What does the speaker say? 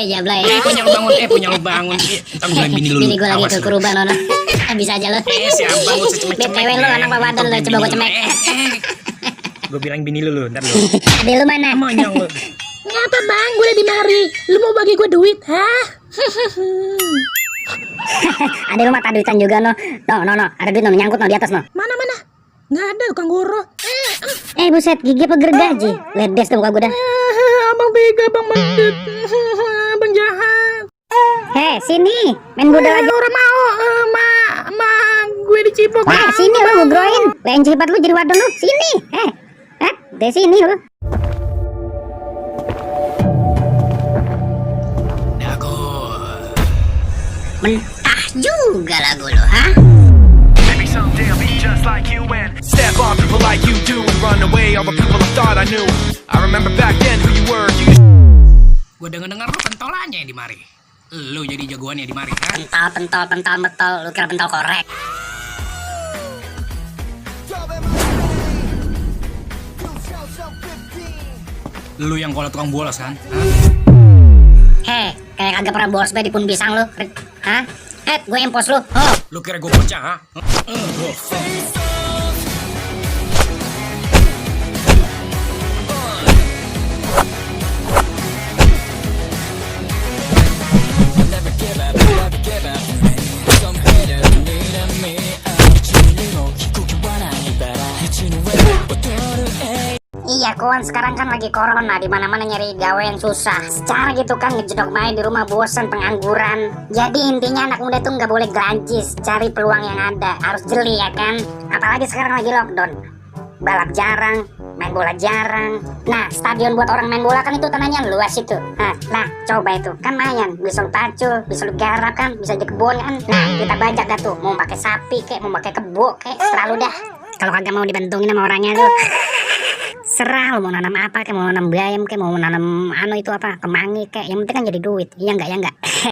Jablay. Punya lu bangun. Entar gue bilang bini lu. Bini gue lagi kekurban ono. Bisa aja lo. Si abang lu secemek-cemek. BTW lu anak badan lo, coba gue cemek. Gue bilang bini lu, ntar lu. Adek lu mana? Monyong lu. Ngapa bang, gue udah dimari. Lu mau bagi gue duit, hah? Adek lu mata duitan juga no. No. Ada duit no, nyangkut no di atas no. Mana? Nggak ada tukang goro. Buset, gigi apa gergaji? Ledes tuh muka gue dah. Abang bega, bang bandit. Abang jahat. Sini, main bodoh aja. Orang mau, gue dicipok. Sini lo, gue groin. Lain cepat lu jadi wadon lu. Sini. Dari sini lu. Dago. Mentah juga lagu lu, ha? Maybe someday I'll be just like you and step on people like you do and run away all the people I thought I knew. I remember back then who you were. Gue denger lu pentolannya di mari. Lu jadi jagoannya di mari kan? Pentol, betul. Lu kira pentol korek. Lu yang kalau tukang bolos kan? Kayak kagak pernah bolos be di pun pisang lu. Hah? Gue empos lu. Lu kira gue bocah, ha? Iya kawan, sekarang kan lagi corona, di mana-mana nyari gawe yang susah. Secara gitu kan ngejedok main di rumah bosan pengangguran. Jadi intinya anak muda tuh nggak boleh grancis, cari peluang yang ada, harus jeli ya kan. Apalagi sekarang lagi lockdown, balap jarang, main bola jarang. Nah stadion buat orang main bola kan itu tanahnya luas itu. Nah coba itu kan mayan, bisa lu pacul, bisa lu garap kan, bisa di kebun kan. Nah kita bajak dah tuh, mau pakai sapi kayak mau pakai kebo kayak serah lu dah. Kalau kagak mau dibentungin sama orangnya tuh serah lo mau nanam apa, kayak mau nanam bayam, kayak mau nanam itu apa, kemangi kayak, yang penting kan jadi duit. Iya enggak